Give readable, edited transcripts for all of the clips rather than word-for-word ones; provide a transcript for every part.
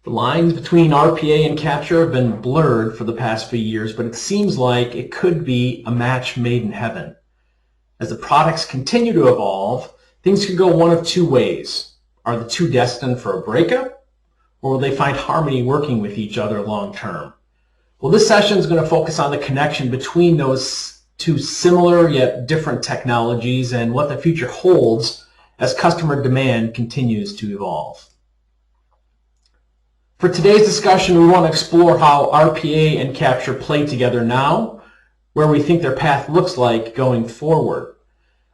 The lines between RPA and capture have been blurred for the past few years, but it seems like it could be a match made in heaven. As the products continue to evolve, things could go one of two ways. Are the two destined for a breakup, or will they find harmony working with each other long term? Well, this session is going to focus on the connection between those two similar yet different technologies and what the future holds as customer demand continues to evolve. For today's discussion, we want to explore how RPA and capture play together now, where we think their path looks like going forward.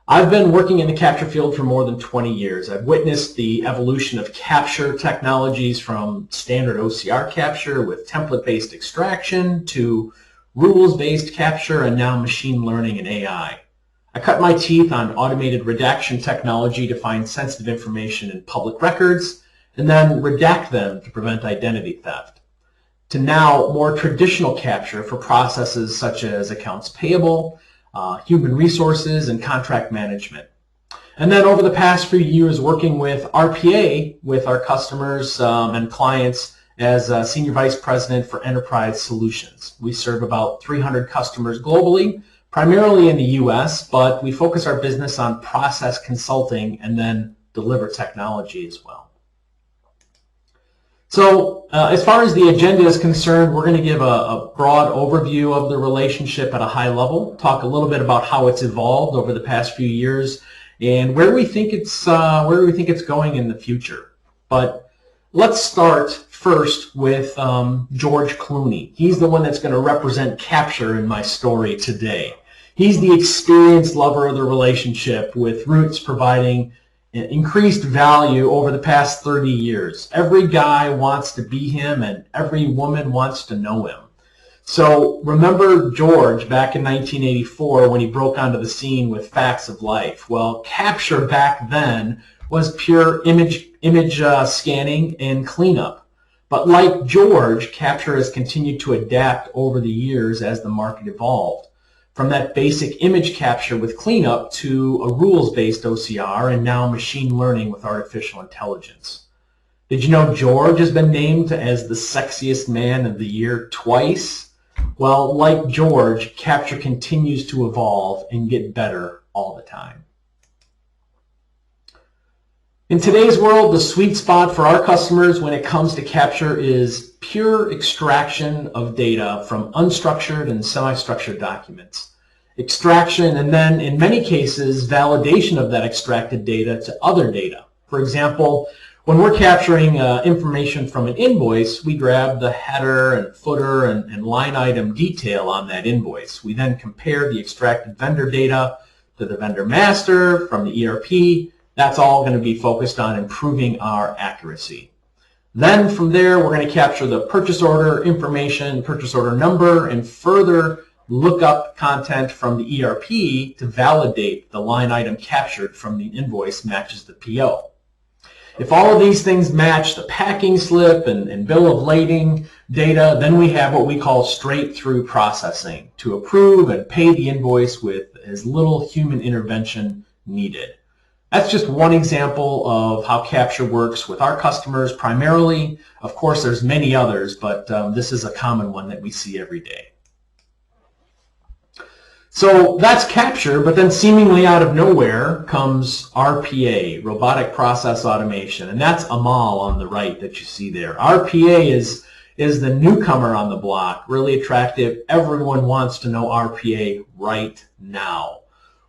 I've been working in the capture field for more than 20 years. I've witnessed the evolution of capture technologies from standard OCR capture with template-based extraction to rules-based capture and now machine learning and AI. I cut my teeth on automated redaction technology to find sensitive information in public records and then redact them to prevent identity theft, to now more traditional capture for processes such as accounts payable, human resources, and contract management. And then over the past few years working with RPA with our customers and clients as Senior Vice President for Enterprise Solutions. We serve about 300 customers globally, primarily in the US, but we focus our business on process consulting and then deliver technology as well. So as far as the agenda is concerned, we're going to give a broad overview of the relationship at a high level, talk a little bit about how it's evolved over the past few years, and where we think it's going in the future. But let's start first with George Clooney. He's the one that's going to represent capture in my story today. He's the experienced lover of the relationship, with roots providing increased value over the past 30 years. Every guy wants to be him and every woman wants to know him. So remember George back in 1984 when he broke onto the scene with Facts of Life. Well, capture back then was pure image scanning and cleanup. But like George, capture has continued to adapt over the years as the market evolved. From that basic image capture with cleanup to a rules-based OCR and now machine learning with artificial intelligence. Did you know George has been named as the sexiest man of the year twice? Well, like George, capture continues to evolve and get better all the time. In today's world, the sweet spot for our customers when it comes to capture is pure extraction of data from unstructured and semi-structured documents. Extraction and then, in many cases, validation of that extracted data to other data. For example, when we're capturing information from an invoice, we grab the header and footer and line item detail on that invoice. We then compare the extracted vendor data to the vendor master from the ERP. That's all going to be focused on improving our accuracy. Then from there, we're going to capture the purchase order information, purchase order number, and further look up content from the ERP to validate the line item captured from the invoice matches the PO. If all of these things match the packing slip and bill of lading data, then we have what we call straight-through processing to approve and pay the invoice with as little human intervention needed. That's just one example of how capture works with our customers primarily. Of course, there's many others, but this is a common one that we see every day. So that's capture, but then seemingly out of nowhere comes RPA, Robotic Process Automation, and that's Amal on the right that you see there. RPA is the newcomer on the block, really attractive. Everyone wants to know RPA right now.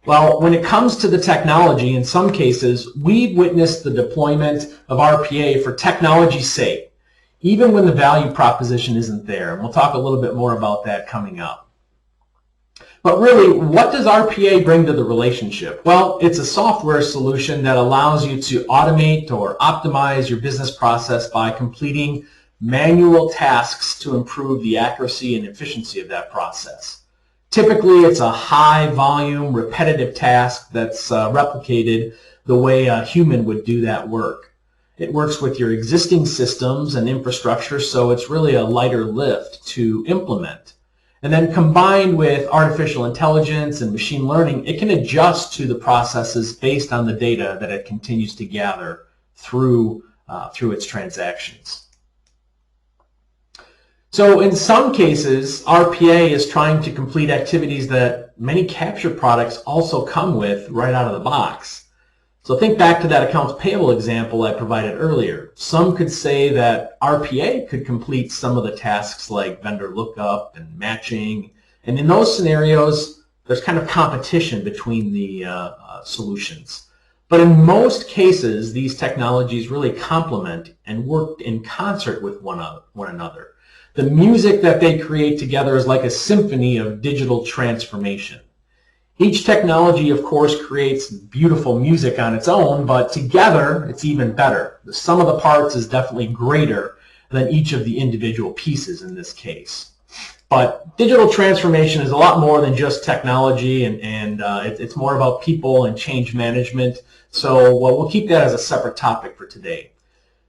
Well, when it comes to the technology, in some cases, we've witnessed the deployment of RPA for technology's sake, even when the value proposition isn't there. And we'll talk a little bit more about that coming up. But really, what does RPA bring to the relationship? Well, it's a software solution that allows you to automate or optimize your business process by completing manual tasks to improve the accuracy and efficiency of that process. Typically, it's a high-volume, repetitive task that's replicated the way a human would do that work. It works with your existing systems and infrastructure, so it's really a lighter lift to implement. And then combined with artificial intelligence and machine learning, it can adjust to the processes based on the data that it continues to gather through its transactions. So in some cases, RPA is trying to complete activities that many capture products also come with right out of the box. So think back to that accounts payable example I provided earlier. Some could say that RPA could complete some of the tasks like vendor lookup and matching. And in those scenarios, there's kind of competition between the solutions. But in most cases, these technologies really complement and work in concert with one another. The music that they create together is like a symphony of digital transformation. Each technology, of course, creates beautiful music on its own, but together it's even better. The sum of the parts is definitely greater than each of the individual pieces in this case. But digital transformation is a lot more than just technology, and it's more about people and change management. So we'll keep that as a separate topic for today.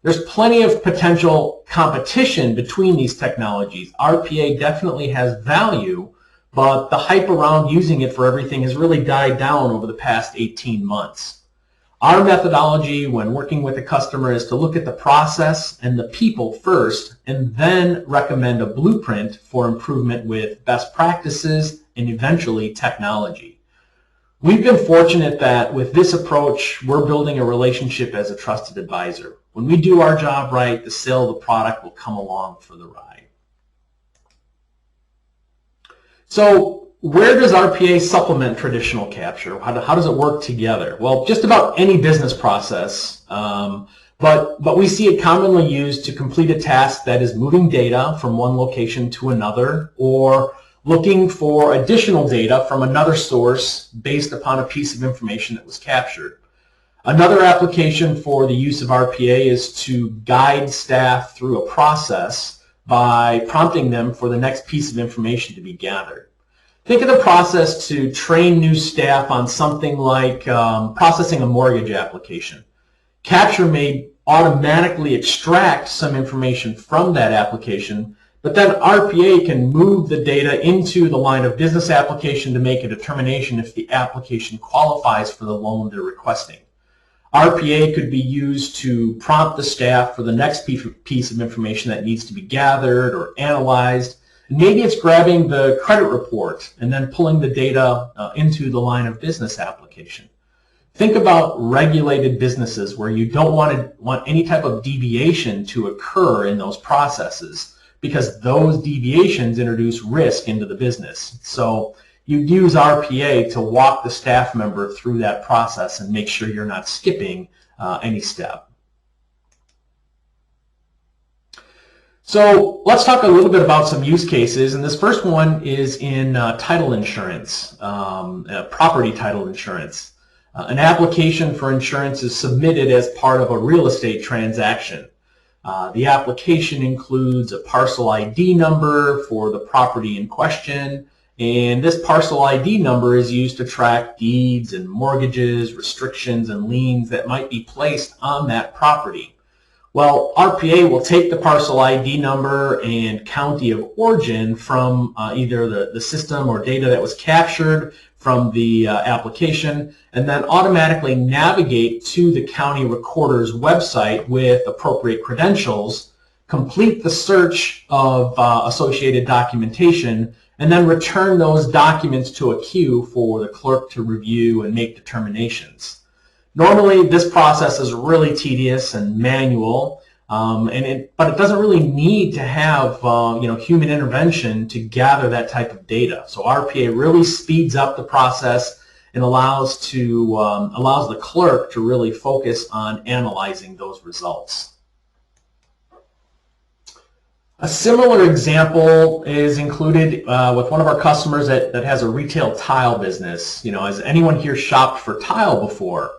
There's plenty of potential competition between these technologies. RPA definitely has value, but the hype around using it for everything has really died down over the past 18 months. Our methodology when working with a customer is to look at the process and the people first, and then recommend a blueprint for improvement with best practices and eventually technology. We've been fortunate that with this approach, we're building a relationship as a trusted advisor. When we do our job right, the sale of the product will come along for the ride. So where does RPA supplement traditional capture? How does it work together? Well, just about any business process, but we see it commonly used to complete a task that is moving data from one location to another, or looking for additional data from another source based upon a piece of information that was captured. Another application for the use of RPA is to guide staff through a process by prompting them for the next piece of information to be gathered. Think of the process to train new staff on something like processing a mortgage application. Capture may automatically extract some information from that application, but then RPA can move the data into the line of business application to make a determination if the application qualifies for the loan they're requesting. RPA could be used to prompt the staff for the next piece of information that needs to be gathered or analyzed. Maybe it's grabbing the credit report and then pulling the data into the line of business application. Think about regulated businesses where you don't want any type of deviation to occur in those processes, because those deviations introduce risk into the business. So you use RPA to walk the staff member through that process and make sure you're not skipping any step. So let's talk a little bit about some use cases, and this first one is in title insurance, property title insurance. An application for insurance is submitted as part of a real estate transaction. The application includes a parcel ID number for the property in question, and this parcel ID number is used to track deeds and mortgages, restrictions, and liens that might be placed on that property. Well, RPA will take the parcel ID number and county of origin from either the system or data that was captured from the application, and then automatically navigate to the county recorder's website with appropriate credentials, complete the search of associated documentation, and then return those documents to a queue for the clerk to review and make determinations. Normally, this process is really tedious and manual, but it doesn't really need to have human intervention to gather that type of data. So RPA really speeds up the process and allows the clerk to really focus on analyzing those results. A similar example is included with one of our customers that has a retail tile business. Has anyone here shopped for tile before?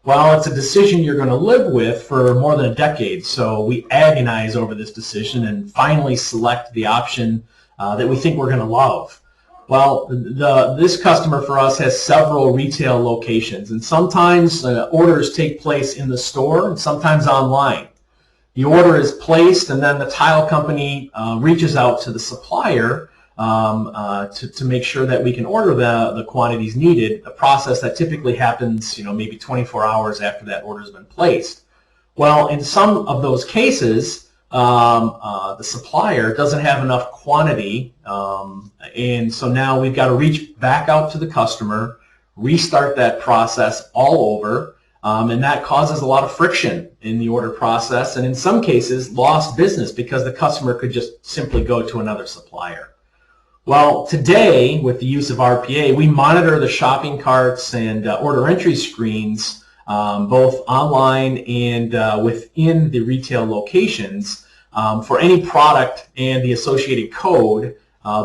Well, it's a decision you're going to live with for more than a decade, so we agonize over this decision and finally select the option that we think we're going to love. Well, this customer for us has several retail locations, and sometimes orders take place in the store and sometimes online. The order is placed, and then the tile company reaches out to the supplier to make sure that we can order the quantities needed, a process that typically happens maybe 24 hours after that order has been placed. Well, in some of those cases, the supplier doesn't have enough quantity, and so now we've got to reach back out to the customer, restart that process all over, and that causes a lot of friction in the order process, and in some cases lost business because the customer could just simply go to another supplier. Well, today with the use of RPA, we monitor the shopping carts and order entry screens both online and within the retail locations for any product and the associated code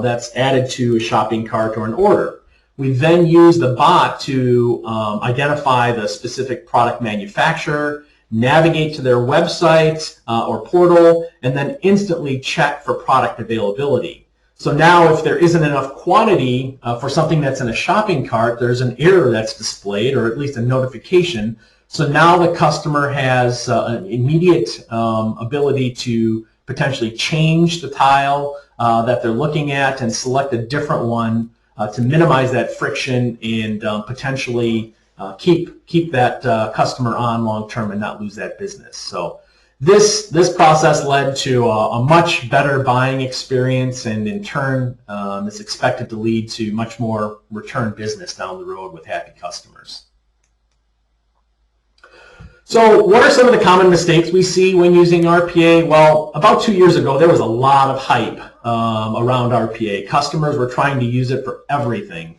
that's added to a shopping cart or an order. We then use the bot to identify the specific product manufacturer, navigate to their website or portal, and then instantly check for product availability. So now if there isn't enough quantity for something that's in a shopping cart, there's an error that's displayed, or at least a notification. So now the customer has an immediate ability to potentially change the tile that they're looking at and select a different one to minimize that friction and potentially keep that customer on long term and not lose that business. So this process led to a much better buying experience, and in turn is expected to lead to much more return business down the road with happy customers. So what are some of the common mistakes we see when using RPA? Well, about 2 years ago, there was a lot of hype around RPA. Customers were trying to use it for everything.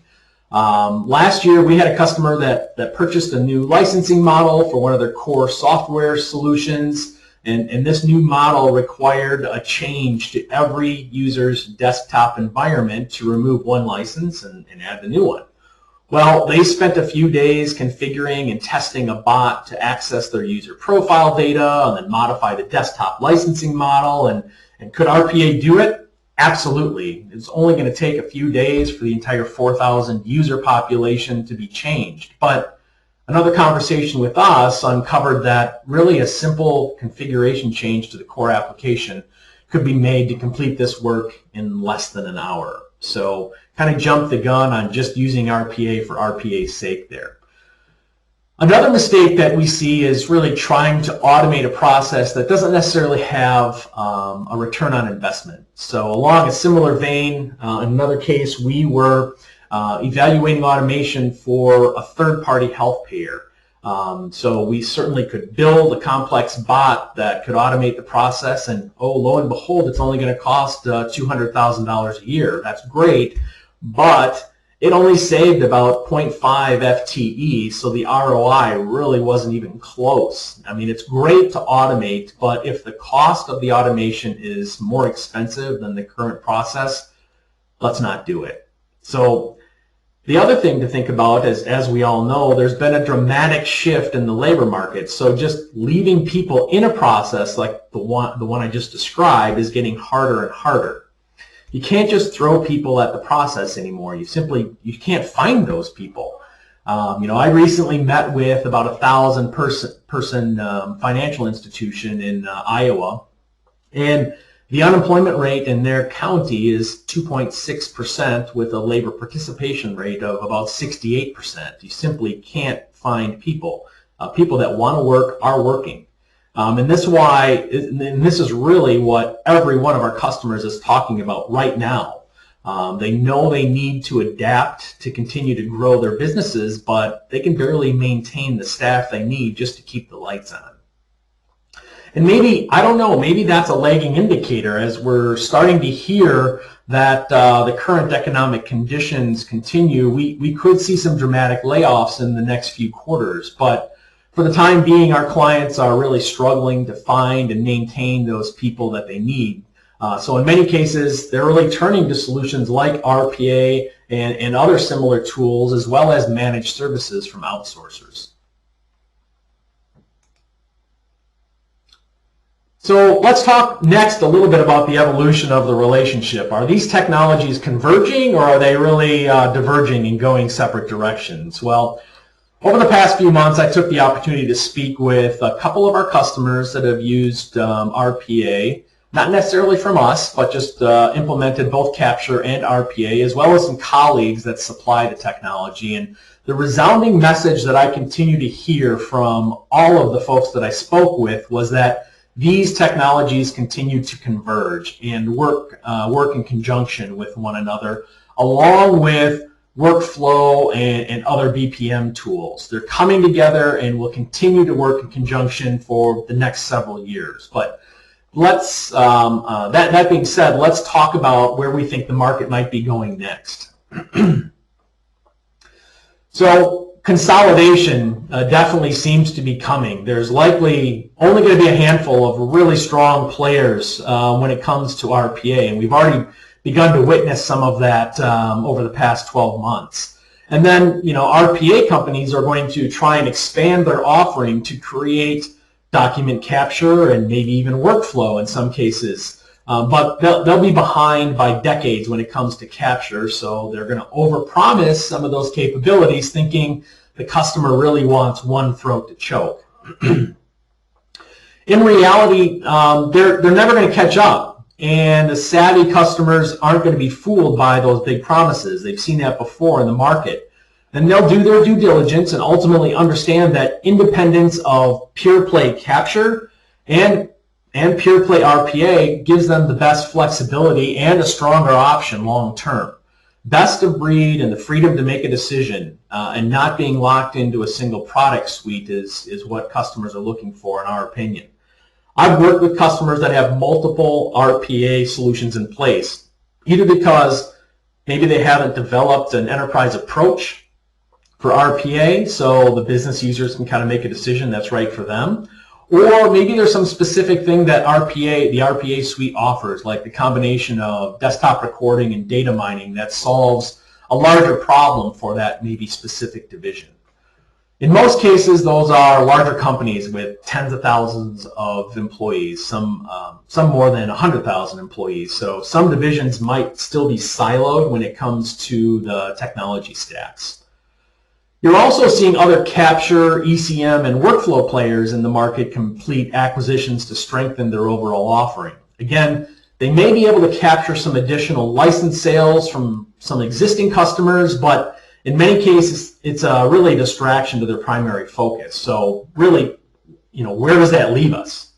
Last year, we had a customer that purchased a new licensing model for one of their core software solutions, and this new model required a change to every user's desktop environment to remove one license and add the new one. Well, they spent a few days configuring and testing a bot to access their user profile data and then modify the desktop licensing model. And could RPA do it? Absolutely. It's only going to take a few days for the entire 4,000 user population to be changed. But another conversation with us uncovered that really a simple configuration change to the core application could be made to complete this work in less than an hour. So kind of jumped the gun on just using RPA for RPA's sake there. Another mistake that we see is really trying to automate a process that doesn't necessarily have a return on investment. So along a similar vein, in another case, we were evaluating automation for a third-party health payer. So we certainly could build a complex bot that could automate the process, and oh, lo and behold, it's only going to cost $200,000 a year. That's great, but it only saved about 0.5 FTE, so the ROI really wasn't even close. I mean, it's great to automate, but if the cost of the automation is more expensive than the current process, let's not do it. So the other thing to think about is, as we all know, there's been a dramatic shift in the labor market. So just leaving people in a process like the one I just described is getting harder and harder. You can't just throw people at the process anymore. You can't find those people. I recently met with about 1,000 person financial institution in Iowa, and the unemployment rate in their county is 2.6% with a labor participation rate of about 68%. You simply can't find people. People that want to work are working. And this is really what every one of our customers is talking about right now. They know they need to adapt to continue to grow their businesses, but they can barely maintain the staff they need just to keep the lights on. And maybe, I don't know, maybe that's a lagging indicator as we're starting to hear that the current economic conditions continue. We could see some dramatic layoffs in the next few quarters, but for the time being, our clients are really struggling to find and maintain those people that they need. So in many cases, they're really turning to solutions like RPA and other similar tools, as well as managed services from outsourcers. So let's talk next a little bit about the evolution of the relationship. Are these technologies converging, or are they really diverging and going separate directions? Well, over the past few months, I took the opportunity to speak with a couple of our customers that have used RPA, not necessarily from us, but just implemented both Capture and RPA, as well as some colleagues that supply the technology. And the resounding message that I continue to hear from all of the folks that I spoke with was that these technologies continue to converge and work in conjunction with one another, along with workflow and other BPM tools. They're coming together and will continue to work in conjunction for the next several years. But let's that being said, let's talk about where we think the market might be going next. So consolidation definitely seems to be coming. There's likely only going to be a handful of really strong players when it comes to RPA, and we've already begun to witness some of that over the past 12 months. And then, RPA companies are going to try and expand their offering to create document capture and maybe even workflow in some cases. But they'll be behind by decades when it comes to capture, so they're going to overpromise some of those capabilities, thinking the customer really wants one throat to choke. In reality, they're never going to catch up. And the savvy customers aren't going to be fooled by those big promises. They've seen that before in the market. And they'll do their due diligence and ultimately understand that independence of pure play capture and pure play RPA gives them the best flexibility and a stronger option long term. Best of breed and the freedom to make a decision and not being locked into a single product suite is what customers are looking for, in our opinion. I've worked with customers that have multiple RPA solutions in place, either because maybe they haven't developed an enterprise approach for RPA, so the business users can kind of make a decision that's right for them, or maybe there's some specific thing that the RPA suite offers, like the combination of desktop recording and data mining that solves a larger problem for that maybe specific division. In most cases, those are larger companies with tens of thousands of employees, some more than 100,000 employees. So some divisions might still be siloed when it comes to the technology stacks. You're also seeing other capture, ECM, and workflow players in the market complete acquisitions to strengthen their overall offering. Again, they may be able to capture some additional license sales from some existing customers, but in many cases, it's really a distraction to their primary focus. So really, where does that leave us?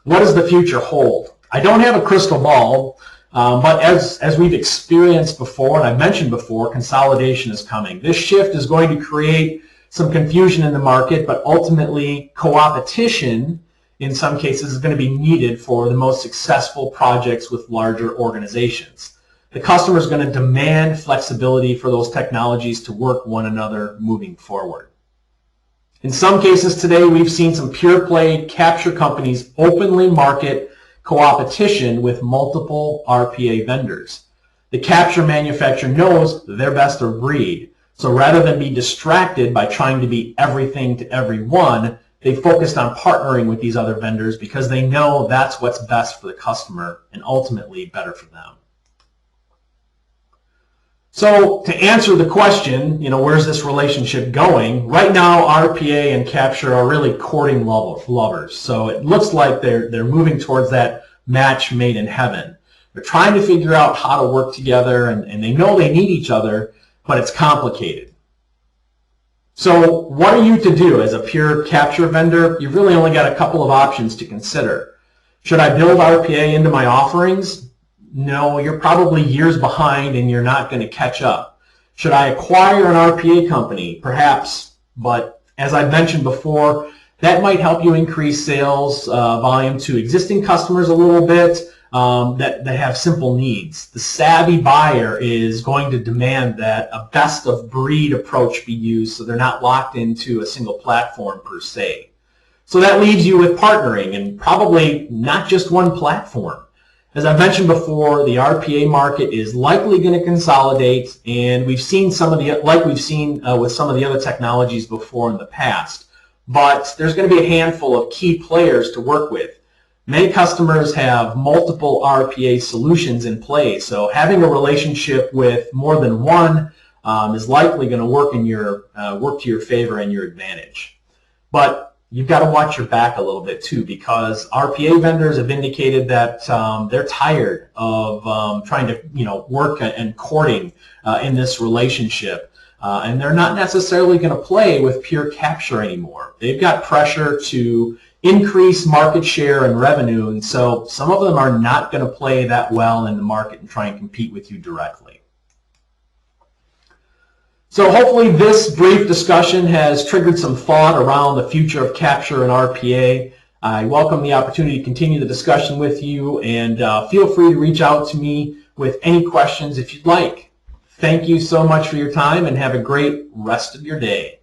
What does the future hold? I don't have a crystal ball, but as we've experienced before, and I've mentioned before, consolidation is coming. This shift is going to create some confusion in the market, but ultimately co-opetition in some cases is going to be needed for the most successful projects with larger organizations. The customer is going to demand flexibility for those technologies to work one another moving forward. In some cases today, we've seen some pure play capture companies openly market co-opetition with multiple RPA vendors. The capture manufacturer knows they're best of breed, so rather than be distracted by trying to be everything to everyone, they focused on partnering with these other vendors because they know that's what's best for the customer and ultimately better for them. So to answer the question, where's this relationship going? Right now, RPA and capture are really courting lovers. So it looks like they're moving towards that match made in heaven. They're trying to figure out how to work together, and they know they need each other, but it's complicated. So what are you to do as a pure capture vendor? You've really only got a couple of options to consider. Should I build RPA into my offerings? No, you're probably years behind and you're not going to catch up. Should I acquire an RPA company? Perhaps, but as I've mentioned before, that might help you increase sales volume to existing customers a little bit that have simple needs. The savvy buyer is going to demand that a best of breed approach be used so they're not locked into a single platform per se. So that leaves you with partnering, and probably not just one platform. As I mentioned before, the RPA market is likely going to consolidate, and we've seen with some of the other technologies before in the past. But there's going to be a handful of key players to work with. Many customers have multiple RPA solutions in place, so having a relationship with more than one is likely going to work to your favor and your advantage. But you've got to watch your back a little bit too, because RPA vendors have indicated that they're tired of trying to work and courting in this relationship, and they're not necessarily going to play with pure capture anymore. They've got pressure to increase market share and revenue, and so some of them are not going to play that well in the market and try and compete with you directly. So hopefully this brief discussion has triggered some thought around the future of capture and RPA. I welcome the opportunity to continue the discussion with you, and feel free to reach out to me with any questions if you'd like. Thank you so much for your time, and have a great rest of your day.